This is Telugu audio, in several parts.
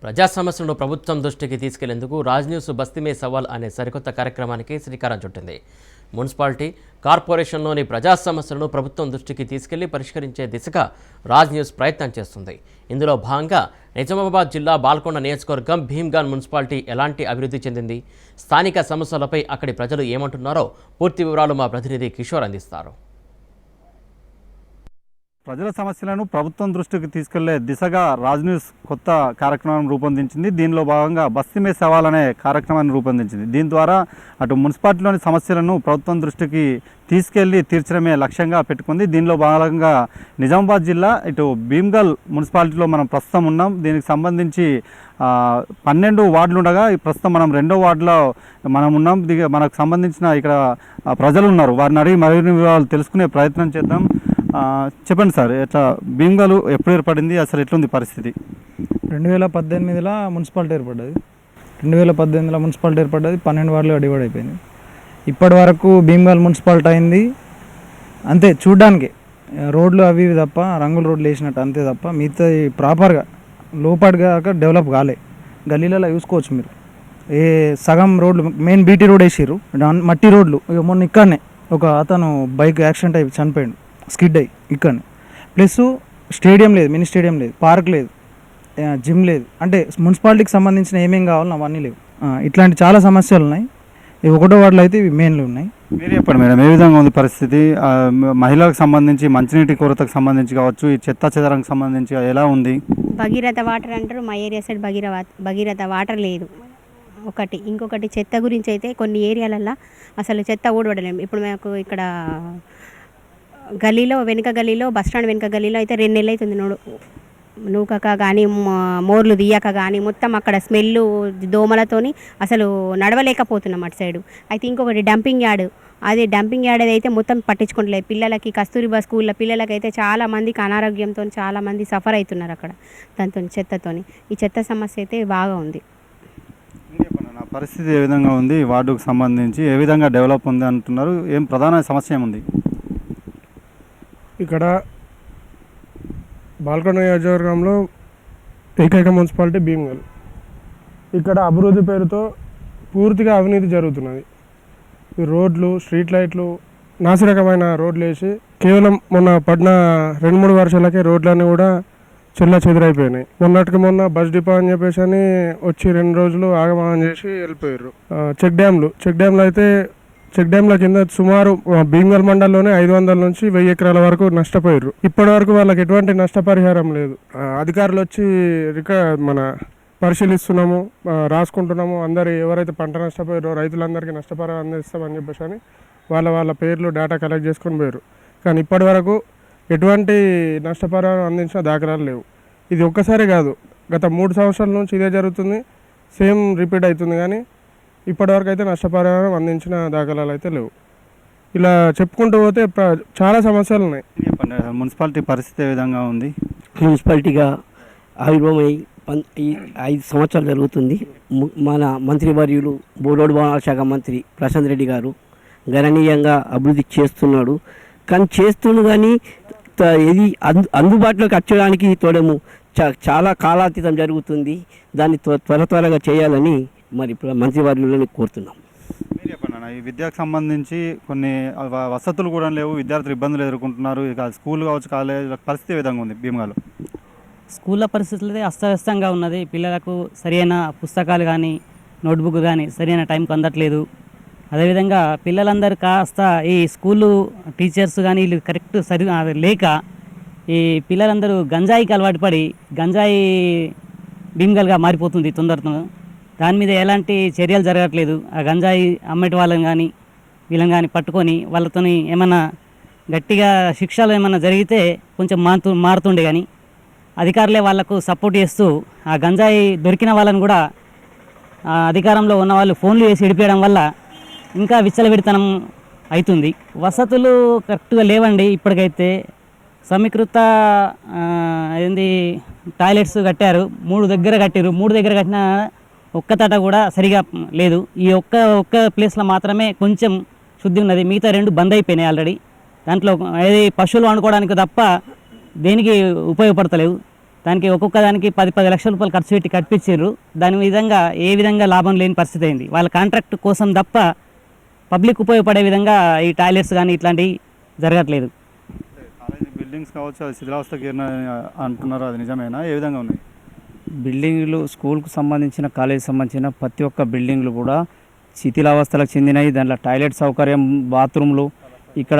ప్రజా సమస్యలను ప్రభుత్వం దృష్టికి తీసుకెళ్లేందుకు రాజ్ న్యూస్ బస్తీ మే సవాల్ అనే సరికొత్త కార్యక్రమానికి శ్రీకారం చుట్టింది. మున్సిపాలిటీ, కార్పొరేషన్లోని ప్రజా సమస్యలను ప్రభుత్వం దృష్టికి తీసుకెళ్లి పరిష్కరించే దిశగా రాజ్ న్యూస్ ప్రయత్నం చేస్తుంది. ఇందులో భాగంగా నిజామాబాద్ జిల్లా బాల్కొండ నియోజకవర్గం భీమ్గల్ మున్సిపాలిటీ ఎలాంటి అభివృద్ధి చెందింది, స్థానిక సమస్యలపై అక్కడి ప్రజలు ఏమంటున్నారో పూర్తి వివరాలు మా ప్రతినిధి కిషోర్ అందిస్తారు. ప్రజల సమస్యలను ప్రభుత్వం దృష్టికి తీసుకెళ్లే దిశగా రాజ్ న్యూస్ కొత్త కార్యక్రమం రూపొందించింది. దీనిలో భాగంగా బస్తీ మే సవాల్ అనే కార్యక్రమాన్ని రూపొందించింది. దీని ద్వారా అటు మున్సిపాలిటీలోని సమస్యలను ప్రభుత్వం దృష్టికి తీసుకెళ్లి తీర్చడమే లక్ష్యంగా పెట్టుకుంది. దీనిలో భాగంగా నిజామాబాద్ జిల్లా ఇటు భీమ్గల్ మున్సిపాలిటీలో మనం ప్రస్తుతం ఉన్నాం. దీనికి సంబంధించి 12 వార్డులు ఉండగా ఈ ప్రస్తుతం మనం 2వ వార్డులో మనం ఉన్నాం. మనకు సంబంధించిన ఇక్కడ ప్రజలు ఉన్నారు, వారిని అడిగి మరిన్ని వివరాలు తెలుసుకునే ప్రయత్నం చేద్దాం. చెప్పండి సార్, ఎట్లా భీమ్గల్ ఎప్పుడు ఏర్పడింది, అసలు ఎట్లుంది పరిస్థితి? 2018లో మున్సిపాలిటీ ఏర్పడ్డది. 2018లో మున్సిపాలిటీ ఏర్పడ్డది. 12 వార్డులుగా డివైడ్ అయిపోయింది. ఇప్పటి వరకు భీమ్గల్ మున్సిపాలిటీ అయింది అంతే, చూడ్డానికి రోడ్లు అవి ఇవి తప్ప, రంగుల రోడ్లు వేసినట్టు అంతే తప్ప మిగతా ప్రాపర్గా లోపడిగా డెవలప్ కాలే. గల్లీలలో చూసుకోవచ్చు మీరు, ఏ సగం రోడ్లు మెయిన్ బీటీ రోడ్ వేసిర్రు, మట్టి రోడ్లు. మొన్న ఇక్కడనే ఒక అతను బైక్ యాక్సిడెంట్ అయి చనిపోయాడు, స్కిడ్ అయ్యి ఇక్కడనే. ప్లస్ స్టేడియం లేదు, మినీ స్టేడియం లేదు, పార్క్ లేదు, జిమ్ లేదు. అంటే మున్సిపాలిటీకి సంబంధించిన ఏమేం కావాలో అవన్నీ లేవు. ఇట్లాంటి చాలా సమస్యలు ఉన్నాయి. ఈ 1వ వార్డులో అయితే ఇవి మెయిన్లు ఉన్నాయి. మీరు చెప్పండి మేడం, ఏ విధంగా ఉంది పరిస్థితి? మహిళలకు సంబంధించి మంచినీటి కొరతకు సంబంధించి కావచ్చు, ఈ చెత్త చెదరకు సంబంధించి ఎలా ఉంది? భగీరథ వాటర్ అంటారు, మా ఏరియా సైడ్ భగీరథ వాటర్ లేదు ఒకటి. ఇంకొకటి చెత్త గురించి అయితే కొన్ని ఏరియాలల్లో అసలు చెత్త ఊడబడలేము. ఇప్పుడు మాకు ఇక్కడ గల్లీలో వెనుక గల్లీలో బస్టాండ్ వెనుక గల్లీలో అయితే 2 నెలలు అవుతుంది నూకక కానీ మోర్లు తీయక కానీ మొత్తం అక్కడ స్మెల్ దోమలతోని అసలు నడవలేకపోతున్నాం అటు సైడు. అయితే ఇంకొకటి డంపింగ్ యార్డ్, అది డంపింగ్ యార్డ్ అయితే మొత్తం పట్టించుకోవట్లేదు. పిల్లలకి కస్తూరిబా స్కూల్లో పిల్లలకి అయితే చాలామందికి అనారోగ్యంతో చాలామంది సఫర్ అవుతున్నారు అక్కడ దాంతో, చెత్తతోని. ఈ చెత్త సమస్య అయితే బాగా ఉంది. నా పరిస్థితి ఏ విధంగా ఉంది, వార్డుకు సంబంధించి ఏ విధంగా డెవలప్ ఉంది అంటున్నారు, ఏం ప్రధాన సమస్య ఏముంది ఇక్కడ? బాల్కొండ నియోజకవర్గంలో ఏకైక మున్సిపాలిటీ భీమ్గల్. ఇక్కడ అభివృద్ధి పేరుతో పూర్తిగా అవినీతి జరుగుతున్నది. ఈ రోడ్లు, స్ట్రీట్ లైట్లు, నాసిరకమైన రోడ్లు వేసి కేవలం మొన్న పడిన 2-3 వర్షాలకే రోడ్లన్నీ కూడా చెల్లాచెదురైపోయినాయి. మొన్నటికి మొన్న బస్ డిపో అని చెప్పేసి అని వచ్చి 2 రోజులు ఆగమాగం చేసి వెళ్ళిపోయారు. చెక్ డ్యామ్లు అయితే చెక్ డ్యామ్ల కింద సుమారు భీమ్గల్ మండలంలోనే 500 నుంచి 1000 ఎకరాల వరకు నష్టపోయారు. ఇప్పటి వరకు వాళ్ళకి ఎటువంటి నష్టపరిహారం లేదు. అధికారులు వచ్చి మన పరిశీలిస్తున్నాము, రాసుకుంటున్నాము. అందరు ఎవరైతే పంట నష్టపోయారో రైతులందరికీ నష్టపరిహారం అందిస్తామని చెప్పేసి అని వాళ్ళ పేర్లు డేటా కలెక్ట్ చేసుకొని పోయారు. కానీ ఇప్పటి వరకు ఎటువంటి నష్టపరిహారం అందించిన దాఖలాలు లేవు. ఇది ఒక్కసారి కాదు, గత 3 సంవత్సరాల నుంచి ఇదే జరుగుతుంది, సేమ్ రిపీట్ అవుతుంది. కానీ ఇప్పటివరకు అయితే నష్టపరిహారం అందించిన దాఖలాలు అయితే లేవు. ఇలా చెప్పుకుంటూ పోతే చాలా సమస్యలు ఉన్నాయి. మున్సిపాలిటీ పరిస్థితి ఏ విధంగా ఉంది? మున్సిపాలిటీగా ఆవిర్భావమై 5 సంవత్సరాలు జరుగుతుంది. మన మంత్రివర్యులు రోడ్డు భవనాల శాఖ మంత్రి ప్రశాంత్ రెడ్డి గారు గణనీయంగా అభివృద్ధి చేస్తున్నాడు. కానీ ఇది అందుబాటులోకి వచ్చడానికి తోడము చాలా కాలాతీతం జరుగుతుంది. దాన్ని త్వరగా చేయాలని మరి మంత్రివర్యులను కోరుతున్నాం. మీరు చెప్పండి, ఈ విద్యకు సంబంధించి కొన్ని వసతులు కూడా లేవు, విద్యార్థులు ఇబ్బందులు ఎదుర్కొంటున్నారు. ఇక స్కూల్ కావచ్చు, కాలేజ్ పరిస్థితి ఏ విధంగా ఉంది భీమ్గల్? స్కూళ్ళ పరిస్థితులు అయితే అస్తవ్యస్తంగా ఉన్నది. పిల్లలకు సరైన పుస్తకాలు కానీ నోట్బుక్ కానీ సరైన టైంకి అందట్లేదు. అదేవిధంగా పిల్లలందరూ కాస్త ఈ స్కూలు టీచర్స్ కానీ వీళ్ళు కరెక్ట్ లేక ఈ పిల్లలందరూ గంజాయికి అలవాటు పడి గంజాయి భీమ్గల్గా మారిపోతుంది తొందరతో. దాని మీద ఎలాంటి చర్యలు జరగట్లేదు. ఆ గంజాయి అమ్మేటి వాళ్ళని కానీ వీళ్ళని కానీ పట్టుకొని వాళ్ళతో ఏమన్నా గట్టిగా శిక్షలు ఏమన్నా జరిగితే కొంచెం మారుతుండే. కానీ అధికారులే వాళ్లకు సపోర్ట్ చేస్తూ ఆ గంజాయి దొరికిన వాళ్ళని కూడా అధికారంలో ఉన్న వాళ్ళు ఫోన్లు వేసి ఇడిపేయడం వల్ల ఇంకా విచ్చలవిడితనం అవుతుంది. వసతులు కరెక్ట్గా లేవండి. ఇప్పటికైతే సమీకృత టాయిలెట్స్ కట్టారు, 3 దగ్గర కట్టారు. 3 దగ్గర కట్టిన ఒక్క తట కూడా సరిగా లేదు. ఈ ఒక్క ప్లేస్లో మాత్రమే కొంచెం శుద్ధి ఉన్నది, మిగతా 2 బంద్ అయిపోయినాయి ఆల్రెడీ. దాంట్లో ఏది పశువులు వండుకోవడానికి తప్ప దేనికి ఉపయోగపడతలేవు. దానికి ఒక్కొక్క దానికి 10 లక్షల రూపాయలు ఖర్చు పెట్టి కట్టించారు. దాని విధంగా ఏ విధంగా లాభం లేని పరిస్థితి అయింది. వాళ్ళ కాంట్రాక్ట్ కోసం తప్ప పబ్లిక్ ఉపయోగపడే విధంగా ఈ టాయిలెట్స్ కానీ ఇట్లాంటివి జరగట్లేదు. కాలేజీ బిల్డింగ్స్ కావచ్చు అది శిథిలావస్థకి అంటున్నారు, అది నిజమేనా? ఏ విధంగా ఉన్నాయి బిల్డింగ్లు? స్కూల్కు సంబంధించిన కాలేజీకి సంబంధించిన ప్రతి ఒక్క బిల్డింగ్లు కూడా శిథిలావస్థలకు చెందినవి. దాంట్లో టాయిలెట్ సౌకర్యం, బాత్రూమ్లు ఇక్కడ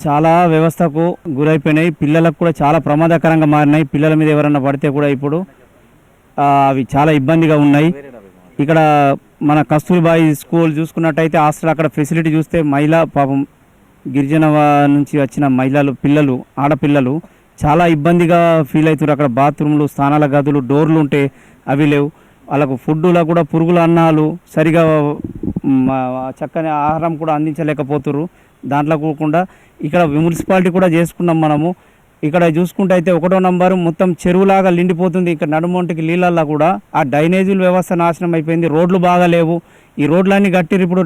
చాలా వ్యవస్థకు గురైపోయినాయి. పిల్లలకు కూడా చాలా ప్రమాదకరంగా మారినాయి. పిల్లల మీద ఎవరన్నా పడితే కూడా ఇప్పుడు అవి చాలా ఇబ్బందిగా ఉన్నాయి. ఇక్కడ మన కస్తూర్బాయి స్కూల్ చూసుకున్నట్టయితే హాస్టల్ అక్కడ ఫెసిలిటీ చూస్తే మహిళా పాపం గిరిజన నుంచి వచ్చిన మహిళలు, పిల్లలు, ఆడపిల్లలు చాలా ఇబ్బందిగా ఫీల్ అవుతున్నారు. అక్కడ బాత్రూమ్లు, స్నానాల గదులు, డోర్లు ఉంటే అవి లేవు. వాళ్ళకు ఫుడ్లో కూడా పురుగుల అన్నాలు, సరిగా చక్కని ఆహారం కూడా అందించలేకపోతున్నారు. దాంట్లో కూకుండా ఇక్కడ మున్సిపాలిటీ కూడా చేసుకున్నాం మనము. ఇక్కడ చూసుకుంటే అయితే 1వ నంబరు మొత్తం చెరువులాగా నిండిపోతుంది. ఇక్కడ నడుమొంటికి నీళ్ళల్లో కూడా ఆ డ్రైనేజీల వ్యవస్థ నాశనం అయిపోయింది. రోడ్లు బాగా లేవు. ఈ రోడ్లన్నీ కట్టిరు. ఇప్పుడు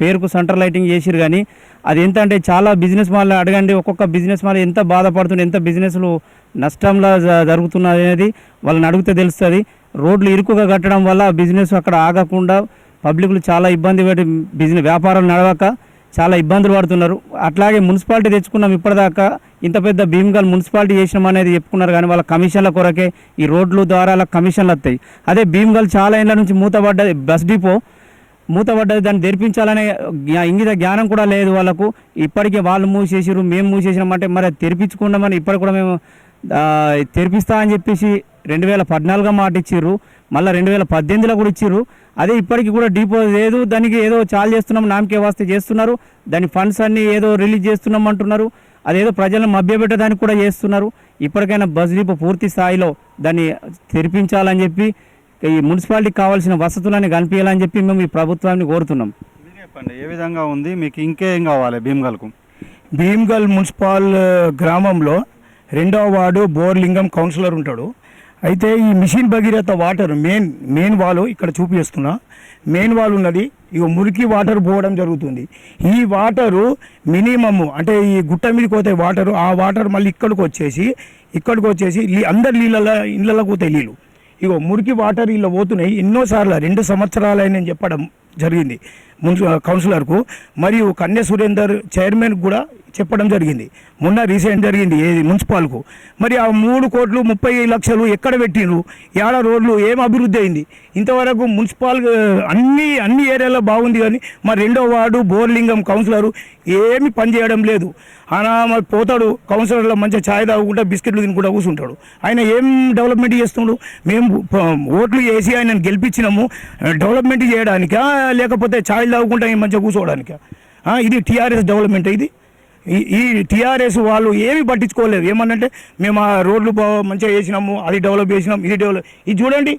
పేరుకు సెంటర్ లైటింగ్ చేసిరు, కానీ అది ఎంత అంటే చాలా బిజినెస్ మాల్ అడగండి, ఒక్కొక్క బిజినెస్ మాల్ ఎంత బాధపడుతుంది, ఎంత బిజినెస్లు నష్టంలో జరుగుతున్నది అనేది వాళ్ళని అడిగితే తెలుస్తుంది. రోడ్లు ఇరుకుగా కట్టడం వల్ల బిజినెస్ అక్కడ ఆగకుండా పబ్లిక్లు చాలా ఇబ్బంది పెట్టి బిజినెస్ వ్యాపారాలు నడవక చాలా ఇబ్బందులు పడుతున్నారు. అట్లాగే మున్సిపాలిటీ తెచ్చుకున్నాం, ఇప్పటిదాకా ఇంత పెద్ద భీమ్గల్ మున్సిపాలిటీ చేసినాం అనేది చెప్పుకున్నారు, కానీ వాళ్ళ కమిషన్ల కొరకే ఈ రోడ్లు ద్వారా వాళ్ళ కమిషన్లు వస్తాయి. అదే భీమ్గల్ చాలా ఏళ్ళ నుంచి మూతపడ్డది, బస్ డిపో మూతపడ్డది, దాన్ని తెరిపించాలనే ఇంగిత జ్ఞానం కూడా లేదు వాళ్ళకు. ఇప్పటికే వాళ్ళు మూసేసారు, మేము మూసేసినామంటే మరి తెరిపించుకున్నామని ఇప్పటికి కూడా మేము తెరిపిస్తా అని చెప్పేసి 2014 మాట ఇచ్చిర్రు, మళ్ళీ 2018లో కూడా ఇచ్చిర్రు. అదే ఇప్పటికి కూడా డిపో లేదు, దానికి ఏదో చాలు చేస్తున్నాం, నామకే వాస్తే చేస్తున్నారు. దాని ఫండ్స్ అన్నీ ఏదో రిలీజ్ చేస్తున్నాం అంటున్నారు. అదేదో ప్రజలను మభ్యపెట్టడానికి కూడా చేస్తున్నారు. ఇప్పటికైనా బస్ డిపో పూర్తి స్థాయిలో దాన్ని తెరిపించాలని చెప్పి, ఈ మున్సిపాలిటీకి కావాల్సిన వసతులని కల్పించాలని చెప్పి మేము ఈ ప్రభుత్వాన్ని కోరుతున్నాం. చెప్పండి, ఏ విధంగా ఉంది, మీకు ఇంకేం కావాలి భీమ్గల్కు? భీమ్గల్ మున్సిపల్ గ్రామంలో 2వ వార్డు బోర్లింగం కౌన్సిలర్ ఉంటాడు. అయితే ఈ mission Bhagiratha water main wall ఇక్కడ చూపిస్తున్నా, మెయిన్ వాల్ ఉన్నది. ఇక మురికి వాటర్ పోవడం జరుగుతుంది. ఈ వాటరు మినిమము అంటే ఈ గుట్ట మీదకి పోతే వాటరు, ఆ వాటర్ మళ్ళీ ఇక్కడికి వచ్చేసి అందరి ఇళ్ళకు పోతాయి నీళ్ళు. ఇగో మురికి వాటర్ ఇలా పోతున్నాయి. ఎన్నోసార్లు 2 సంవత్సరాలని నేను చెప్పడం జరిగింది కౌన్సిలర్కు, మరియు కన్య సురేందర్ చైర్మన్ కూడా చెప్పడం జరిగింది. మొన్న రీసెంట్ జరిగింది ఏది మున్సిపాల్కు. మరి ఆ 3,30 లక్షలు ఎక్కడ పెట్టిండ్రు? ఏడ రోడ్లు ఏం అభివృద్ధి అయింది? ఇంతవరకు మున్సిపల్ అన్ని ఏరియాలో బాగుంది, కానీ మరి 2వ వార్డు బోర్లింగం కౌన్సిలరు ఏమి పని చేయడం లేదు. ఆయన మరి పోతాడు కౌన్సిలర్లో మంచిగా ఛాయ్ తాగుకుంటా బిస్కెట్లు తినుకుంటా కూర్చుంటాడు. ఆయన ఏం డెవలప్మెంట్ చేస్తున్నాడు? మేము ఓట్లు వేసి ఆయనను గెలిపించినాము డెవలప్మెంట్ చేయడానికా, లేకపోతే ఛాయ్ తాగుకుంటా మంచిగా కూర్చోవడానికా? ఇది టీఆర్ఎస్ డెవలప్మెంట్. ఇది ఈ టీఆర్ఎస్ వాళ్ళు ఏమి పట్టించుకోలేదు. ఏమన్నంటే మేము ఆ రోడ్లు మంచిగా వేసినాము, అది డెవలప్ చేసినాం, ఇది చూడండి.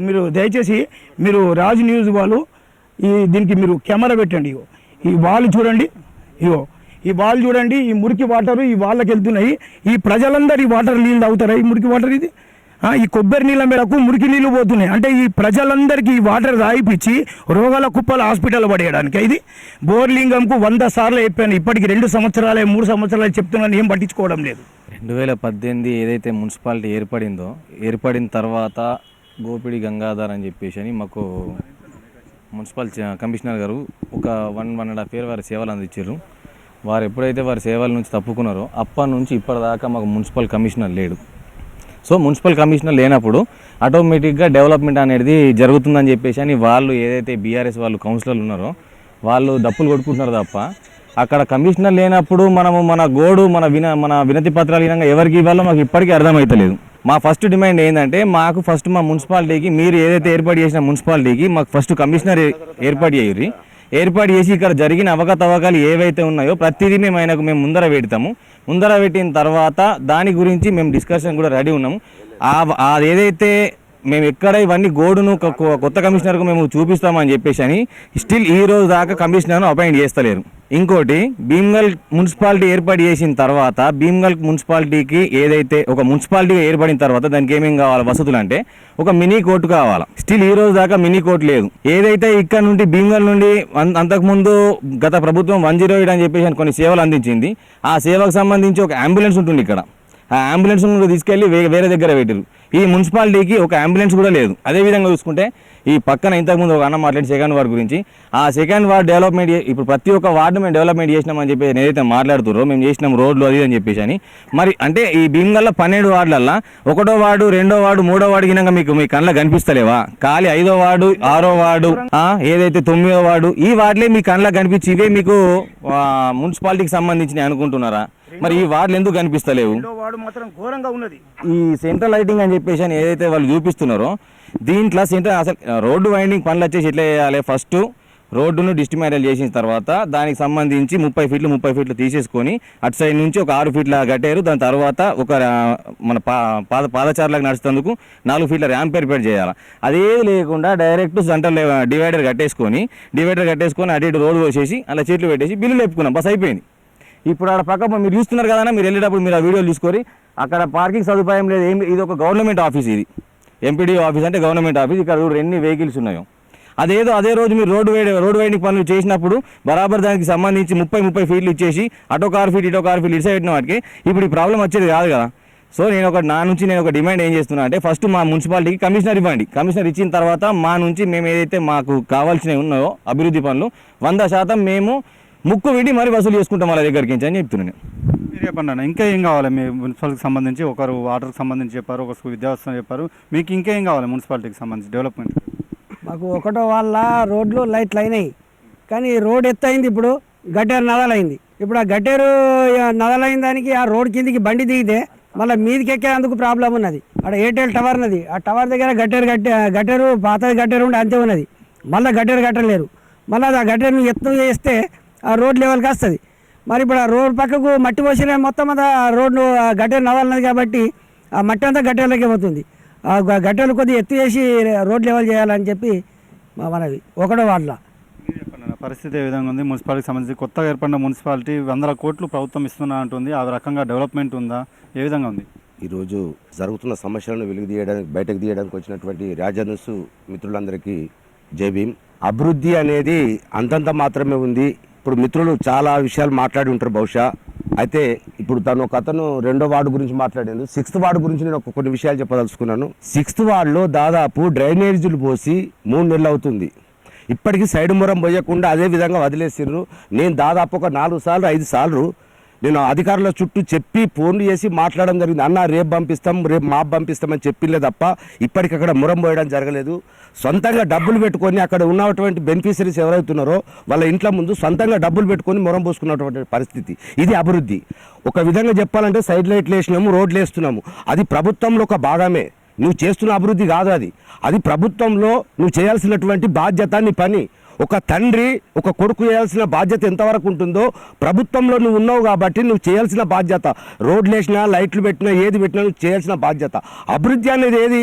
మీరు దయచేసి మీరు రాజ్ న్యూస్ వాళ్ళు దీనికి మీరు కెమెరా పెట్టండి. ఈ వాళ్ళు చూడండి, ఈ వాళ్ళు చూడండి, ఈ మురికి వాటర్ ఈ వాళ్ళకి వెళ్తున్నాయి. ఈ ప్రజలందరూ ఈ వాటర్ నీళ్ళు తాగుతారా? ఈ మురికి వాటర్ ఇది ఈ కొబ్బరి నీళ్ళ మేరకు మురికి నీళ్ళు పోతున్నాయి. అంటే ఈ ప్రజలందరికీ ఈ వాటర్ తాగిపించి రోగాల కుప్పలు హాస్పిటల్ పడేయడానికి. ఇది బోర్లింగంకు 100 సార్లు చెప్పాను, ఇప్పటికి 2 సంవత్సరాలు 3 సంవత్సరాలు చెప్తున్నాను, ఏం పట్టించుకోవడం లేదు. 2018 ఏదైతే మున్సిపాలిటీ ఏర్పడిన తర్వాత గోపిడి గంగాధర్ అని చెప్పేసి మాకు మున్సిపల్ కమిషనర్ గారు ఒక 1.5 year వారి సేవలు అందించారు. వారు ఎప్పుడైతే వారి సేవల నుంచి తప్పుకున్నారో అప్పటి నుంచి ఇప్పటిదాకా మాకు మున్సిపల్ కమిషనర్ లేడు. సో మున్సిపల్ కమిషనర్ లేనప్పుడు ఆటోమేటిక్గా డెవలప్మెంట్ అనేది జరుగుతుందని చెప్పేసి అని వాళ్ళు ఏదైతే బీఆర్ఎస్ వాళ్ళు కౌన్సిలర్లు ఉన్నారో వాళ్ళు దప్పులు కొట్టుకుంటున్నారు తప్ప అక్కడ కమిషనర్ లేనప్పుడు మనము మన వినతి పత్రాలు వినంగా ఎవరికి ఇవ్వాలో మాకు ఇప్పటికీ అర్థమవుతలేదు. మా ఫస్ట్ డిమాండ్ ఏంటంటే మాకు ఫస్ట్ మా మున్సిపాలిటీకి మీరు ఏదైతే ఏర్పాటు చేసిన మున్సిపాలిటీకి మాకు ఫస్ట్ కమిషనర్ ఏర్పాటు చేసి ఇక్కడ జరిగిన అవకతవకలు ఏవైతే ఉన్నాయో ప్రతిదీ మేము ముందర పెడతాము. ముందర పెట్టిన తర్వాత దాని గురించి మేము డిస్కషన్ కూడా రెడీ ఉన్నాము. ఏదైతే మేము ఎక్కడ ఇవన్నీ గోడును కొత్త కమిషనర్కు మేము చూపిస్తామని చెప్పేసి అని స్టిల్ ఈ రోజు దాకా కమిషనర్ను అపాయింట్ చేస్తలేరు. ఇంకోటి భీమ్గల్ మున్సిపాలిటీ ఏర్పాటు చేసిన తర్వాత భీమ్గల్ మున్సిపాలిటీకి ఏదైతే ఒక మున్సిపాలిటీగా ఏర్పడిన తర్వాత దానికి ఏమేమి కావాలి వసతులు అంటే ఒక మినీ కోర్టు కావాలా. స్టిల్ ఈ రోజు దాకా మినీ కోర్టు లేదు. ఏదైతే ఇక్కడ నుండి భీమ్గల్ నుండి అంతకుముందు గత ప్రభుత్వం 108 అని చెప్పేసి కొన్ని సేవలు అందించింది. ఆ సేవకు సంబంధించి ఒక అంబులెన్స్ ఉంటుంది ఇక్కడ. ఆ అంబులెన్స్ తీసుకెళ్ళి వేరే దగ్గర పెట్టారు. ఈ మున్సిపాలిటీకి ఒక అంబులెన్స్ కూడా లేదు. అదేవిధంగా చూసుకుంటే ఈ పక్కన ఇంతకుముందు ఒక అన్న మాట్లాడి సెకండ్ వార్డ్ గురించి, ఆ సెకండ్ వార్డ్ డెవలప్మెంట్ ఇప్పుడు ప్రతి ఒక్క వార్డు మేము డెవలప్మెంట్ చేసినామని చెప్పి ఏదైతే మాట్లాడుతారో మేము చేసినాం రోడ్లు అది అని చెప్పేసి అని, మరి అంటే ఈ భీమ్గల్లో 12 వార్డులల్లో 1వ వార్డు 2వ వార్డు 3వ వార్డు కింద మీకు మీ కళ్ళ కనిపిస్తలేవా? ఖాళీ 5వ వార్డు 6వ వార్డు ఏదైతే 9వ వార్డు ఈ వార్డులే మీ కళ్ళ కనిపించి ఇవే మీకు మున్సిపాలిటీకి సంబంధించినవి అనుకుంటున్నారా? మరి ఈ వార్డులు ఎందుకు కనిపిస్తలేవు? ఈ సెంట్రల్ లైటింగ్ అని చెప్పేసి అని ఏదైతే వాళ్ళు చూపిస్తున్నారో దీంట్లో సెంట్రల్ అసలు రోడ్డు వైండింగ్ పనులు వచ్చేసి ఎట్లా చేయాలి? ఫస్ట్ రోడ్డును డిస్టిమారల్ చేసిన తర్వాత దానికి సంబంధించి 30 ఫీట్లు తీసేసుకొని అటు సైడ్ నుంచి ఒక 6 ఫీట్ల కట్టారు. దాని తర్వాత ఒక మన పాదచారులకు నడుస్తేందుకు 4 ఫీట్ల ర్యాంప్ ఏర్పాటు చేయాలి. అదేది లేకుండా డైరెక్ట్ సెంట్రల్ డివైడర్ కట్టేసుకొని అటు ఇటు రోడ్డు పోసేసి అలా చెట్లు పెట్టేసి బిల్లులు చెప్పుకున్నాం, బస్ అయిపోయింది. ఇప్పుడు ఆడ పక్క మీరు చూస్తున్నారు కదా, మీరు వెళ్ళేటప్పుడు మీరు ఆ వీడియోలు చూసుకొని అక్కడ పార్కింగ్ సదుపాయం లేదు, ఏం ఇది ఒక గవర్నమెంట్ ఆఫీస్, ఇది ఎంపీడీఓ ఆఫీస్ అంటే గవర్నమెంట్ ఆఫీస్. ఇక్కడ ఎన్ని వెహికల్స్ ఉన్నాయో అదే రోజు మీరు రోడ్డు వైండింగ్ పనులు చేసినప్పుడు బరాబర్ దానికి సంబంధించి 30 ఫీట్లు ఇచ్చేసి అటొక 6 ఫీట్ ఇటొక 6 ఫీట్ ఇటు పెట్టిన వాటికి ఇప్పుడు ఈ ప్రాబ్లం వచ్చేది కాదు కదా. సో నేను ఒక డిమాండ్ ఏం చేస్తున్నా అంటే ఫస్ట్ మా మున్సిపాలిటీకి కమిషనర్ ఇవ్వండి. కమిషనర్ ఇచ్చిన తర్వాత మా నుంచి మేము ఏదైతే మాకు కావాల్సినవి ఉన్నాయో అభివృద్ధి పనులు 100% మేము ముక్కు విడి మరి వసూలు చేసుకుంటాం వాళ్ళ దగ్గరికి అని చెప్తున్నాను. మీరు చెప్పండి అన్న, ఇంకా ఏం కావాలి? మీ మున్సిపాలిటీకి సంబంధించి ఒకరు వాటర్కి సంబంధించి చెప్పారు, ఒకరు విద్యావస్థ చెప్పారు, మీకు ఇంకేం కావాలి మున్సిపాలిటీకి సంబంధించి డెవలప్మెంట్? మాకు 1వ వాళ్ళ రోడ్లు లైట్లు అయినాయి, కానీ రోడ్ ఎత్తయింది, ఇప్పుడు గట్టేరు నదలైంది. ఇప్పుడు ఆ గట్టేరు నదలైన దానికి ఆ రోడ్ కిందికి బండి దిగితే మళ్ళీ మీదికి ఎక్కేందుకు ప్రాబ్లం ఉన్నది. అక్కడ ఎయిర్టెల్ టవర్ ఉన్నది, ఆ టవర్ దగ్గర గట్టేరు పాత గట్టేరు ఉండి అంతే ఉన్నది. మళ్ళీ గట్టేరు కట్టలేరు, మళ్ళీ ఆ గట్టేరుని ఎత్తు చేస్తే ఆ రోడ్ లెవెల్కి వస్తుంది. మరి ఇప్పుడు ఆ రోడ్ పక్కకు మట్టి పోసిన మొత్తం అంతా రోడ్డు గట్టేరు నవలన్నది కాబట్టి ఆ మట్టి అంతా గట్టేరులోకి పోతుంది. ఆ గట్టెలు కొద్దిగా ఎత్తు చేసి రోడ్ లెవెల్ చేయాలని చెప్పి మనది 1వ వార్డులో. పరిస్థితి ఏ విధంగా ఉంది? మున్సిపాలిటీకి సంబంధించి కొత్తగా ఏర్పడిన మున్సిపాలిటీ 100 కోట్లు ప్రభుత్వం ఇస్తున్నా అంటుంది, ఆ రకంగా డెవలప్మెంట్ ఉందా? ఏ విధంగా ఉంది? ఈరోజు జరుగుతున్న సమస్యలను బయటకు తీయడానికి వచ్చినటువంటి రాజన్యూస్ మిత్రులందరికీ జై భీమ్. అభివృద్ధి అనేది అంతంత మాత్రమే ఉంది. ఇప్పుడు మిత్రులు చాలా విషయాలు మాట్లాడి ఉంటారు బహుశా. అయితే ఇప్పుడు ఒక అతను 2వ వార్డు గురించి మాట్లాడాను. 6th వార్డు గురించి నేను కొన్ని విషయాలు చెప్పదలుచుకున్నాను. 6th వార్డులో దాదాపు డ్రైనేజీలు పోసి 3 నెలలు అవుతుంది. ఇప్పటికీ సైడ్ మొరం పోయకుండా అదే విధంగా వదిలేసిర్రు. నేను దాదాపు ఒక 4 సార్లు 5 సార్లు నేను అధికారుల చుట్టూ చెప్పి ఫోన్లు చేసి మాట్లాడడం జరిగింది. అన్న రేపు పంపిస్తాం, రేపు మాప్ పంపిస్తామని చెప్పిందే తప్ప ఇప్పటికక్కడ మురం పోయడం జరగలేదు. సొంతంగా డబ్బులు పెట్టుకొని అక్కడ ఉన్నటువంటి బెనిఫిషరీస్ ఎవరైతున్నారో వాళ్ళ ఇంట్లో ముందు సొంతంగా డబ్బులు పెట్టుకొని మురం పోసుకున్నటువంటి పరిస్థితి. ఇది అభివృద్ధి. ఒక విధంగా చెప్పాలంటే సైడ్ లైట్లు వేసినాము, రోడ్లు వేస్తున్నాము, అది ప్రభుత్వంలో ఒక భాగమే. నువ్వు చేస్తున్న అభివృద్ధి కాదు అది ప్రభుత్వంలో నువ్వు చేయాల్సినటువంటి బాధ్యత, నీ పని. ఒక తండ్రి ఒక కొడుకు చేయాల్సిన బాధ్యత ఎంతవరకు ఉంటుందో ప్రభుత్వంలో నువ్వు ఉన్నావు కాబట్టి నువ్వు చేయాల్సిన బాధ్యత, రోడ్లు వేసినా లైట్లు పెట్టినా ఏది పెట్టినా నువ్వు చేయాల్సిన బాధ్యత. అభివృద్ధి అనేది ఏది?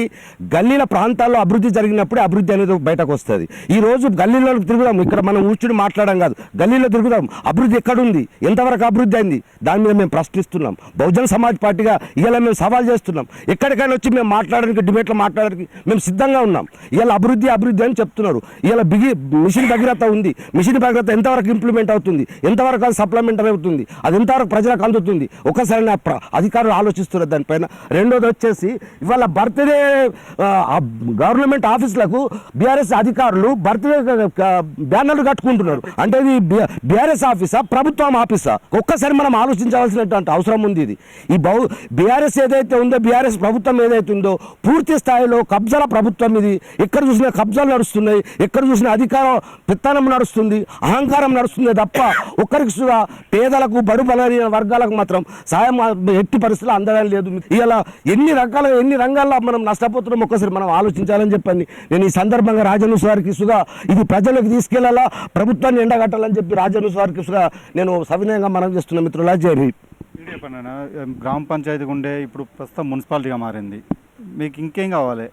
గల్లీల ప్రాంతాల్లో అభివృద్ధి జరిగినప్పుడే అభివృద్ధి అనేది బయటకు వస్తుంది. ఈరోజు గల్లీలో తిరుగుదాం, ఇక్కడ మనం కూర్చుని మాట్లాడడం కాదు, గల్లీలో తిరుగుదాం. అభివృద్ధి ఎక్కడుంది? ఎంతవరకు అభివృద్ధి అయింది? దాని మీద మేము ప్రశ్నిస్తున్నాం. బహుజన సమాజ్ పార్టీగా ఇలా మేము సవాల్ చేస్తున్నాం. ఎక్కడికైనా వచ్చి మేము మాట్లాడడానికి, డిబేట్లో మాట్లాడడానికి మేము సిద్ధంగా ఉన్నాం. ఇలా అభివృద్ధి అని చెప్తున్నారు. ఇలా మిషన్ భగీరథ ఉంది. మిషన్ భగీరథ ఎంతవరకు ఇంప్లిమెంట్ అవుతుంది? ఎంతవరకు అది సప్లిమెంటరీ అవుతుంది? అది ఎంతవరకు ప్రజలకు అందుతుంది? ఒకసారి అధికారులు ఆలోచిస్తున్నారు దానిపైన. రెండోది వచ్చేసి ఇవాళ బర్త్డే గవర్నమెంట్ ఆఫీసులకు బీఆర్ఎస్ అధికారులు బర్త్డే బ్యానర్లు కట్టుకుంటున్నారు. అంటే ఇది బీఆర్ఎస్ ఆఫీసా, ప్రభుత్వం ఆఫీసా? ఒక్కసారి మనం ఆలోచించవలసినటువంటి అవసరం ఉంది. ఇది ఈ బీఆర్ఎస్ ఏదైతే ఉందో, బీఆర్ఎస్ ప్రభుత్వం ఏదైతే ఉందో పూర్తి స్థాయిలో కబ్జాల ప్రభుత్వం ఇది. ఎక్కడ చూసినా కబ్జాలు నడుస్తున్నాయి, ఎక్కడ చూసినా అధికారం పెత్తనం నడుస్తుంది, అహంకారం నడుస్తుంది తప్ప ఒక్కరికి పేదలకు బడు బలహీన వర్గాలకు మాత్రం సాయం ఎట్టి పరిస్థితుల్లో అందడం లేదు. ఇలా ఎన్ని రంగాల్లో మనం నష్టపోతున్నాం ఒక్కసారి మనం ఆలోచించాలని చెప్పండి. నేను ఈ సందర్భంగా రాజన్యూస్ వారికి ఇది ప్రజలకు తీసుకెళ్లాలా, ప్రభుత్వాన్ని ఎండగట్టాలని చెప్పి రాజన్యూస్ వారికి నేను సవినయంగా మనం చేస్తున్న మిత్రులా జై భీమ్. గ్రామ పంచాయతీ ఉండే ఇప్పుడు ప్రస్తుతం మున్సిపాలిటీగా మారింది, మీకు ఇంకేం కావాలి?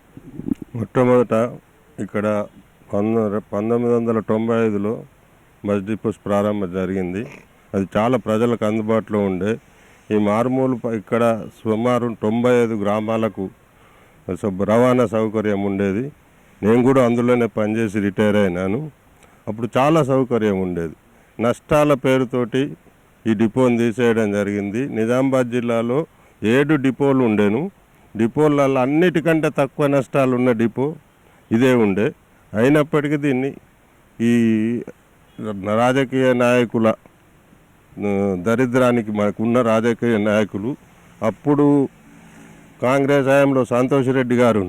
మొట్టమొదట ఇక్కడ 1995లో బస్ డిపోస్ ప్రారంభం జరిగింది. అది చాలా ప్రజలకు అందుబాటులో ఉండే. ఈ మారుమూలు ఇక్కడ సుమారు 95 గ్రామాలకు రవాణా సౌకర్యం ఉండేది. నేను కూడా అందులోనే పనిచేసి రిటైర్ అయినాను. అప్పుడు చాలా సౌకర్యం ఉండేది. నష్టాల పేరుతోటి ఈ డిపోని తీసేయడం జరిగింది. నిజామాబాద్ జిల్లాలో 7 డిపోలు ఉండేను. డిపోలలో అన్నిటికంటే తక్కువ నష్టాలు ఉన్న డిపో ఇదే ఉండే. అయినప్పటికీ దీన్ని ఈ రాజకీయ నాయకుల దరిద్రానికి మనకున్న రాజకీయ నాయకులు అప్పుడు కాంగ్రెస్ హయాంలో సంతోష్ రెడ్డి గారు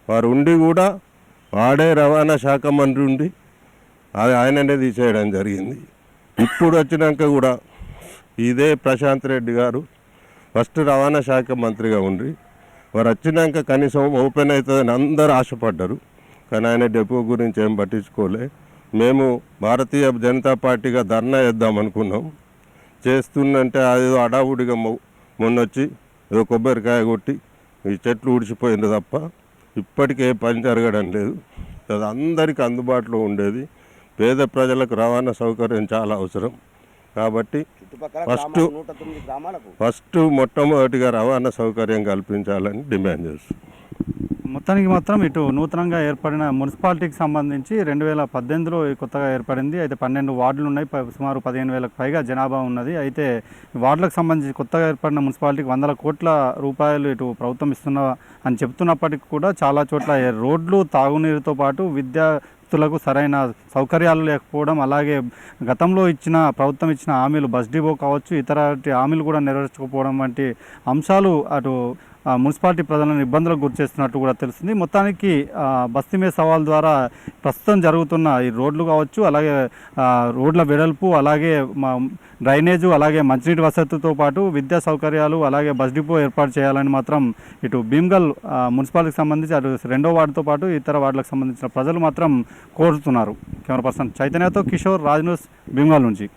వారు ఉండి కూడా వాడే రవాణా శాఖ మంత్రి ఉండి అది ఆయననే తీసేయడం జరిగింది. ఇప్పుడు వచ్చినాక కూడా ఇదే ప్రశాంత్ రెడ్డి గారు ఫస్ట్ రవాణా శాఖ మంత్రిగా వారు వచ్చినాక కనీసం ఓపెన్ అవుతుందని అందరూ ఆశపడ్డారు. కానీ ఆయన డిపో గురించి ఏం పట్టించుకోలే. మేము భారతీయ జనతా పార్టీగా ధర్నా చేద్దాం అనుకున్నాం. చేస్తుందంటే అదేదో అడావుడిగా మొన్నొచ్చి ఏదో కొబ్బరికాయ కొట్టి ఈ చెట్లు ఊడిచిపోయింది తప్ప ఇప్పటికే పని జరగడం లేదు. అది అందరికీ అందుబాటులో ఉండేది. పేద ప్రజలకు రవాణా సౌకర్యం చాలా అవసరం కాబట్టి ఫస్ట్ మొట్టమొదటిగా రవాణా సౌకర్యం కల్పించాలని డిమాండ్ చేస్తున్నాం. మొత్తానికి మాత్రం ఇటు నూతనంగా ఏర్పడిన మున్సిపాలిటీకి సంబంధించి 2018లో కొత్తగా ఏర్పడింది. అయితే 12 వార్డులు ఉన్నాయి. సుమారు 15,000కు పైగా జనాభా ఉన్నది. అయితే వార్డులకు సంబంధించి కొత్తగా ఏర్పడిన మున్సిపాలిటీకి 100 కోట్ల రూపాయలు ఇటు ప్రభుత్వం ఇస్తున్నా అని చెప్తున్నప్పటికీ కూడా చాలా చోట్ల రోడ్లు, తాగునీరుతో పాటు విద్యార్థులకు సరైన సౌకర్యాలు లేకపోవడం, అలాగే గతంలో ప్రభుత్వం ఇచ్చిన హామీలు బస్ డిపో కావచ్చు, ఇతర హామీలు కూడా నెరవేర్చకపోవడం వంటి అంశాలు అటు మున్సిపాలిటీ ప్రజలను ఇబ్బందులకు గురి చేస్తున్నట్టు కూడా తెలుస్తుంది. మొత్తానికి బస్తీ మే సవాల్ ద్వారా ప్రస్తుతం జరుగుతున్న ఈ రోడ్లు కావచ్చు, అలాగే రోడ్ల వెడల్పు, అలాగే డ్రైనేజు, అలాగే మంచినీటి వసతితో పాటు విద్యా సౌకర్యాలు, అలాగే బస్ డిపో ఏర్పాటు చేయాలని మాత్రం ఇటు భీమ్గల్ మున్సిపాలిటీకి సంబంధించి అటు 2వ వార్డుతో పాటు ఇతర వార్డులకు సంబంధించిన ప్రజలు మాత్రం కోరుతున్నారు. కెమెరా పర్సన్ చైతన్యతో కిషోర్, రాజ్ న్యూస్, భీమ్గల్ నుంచి.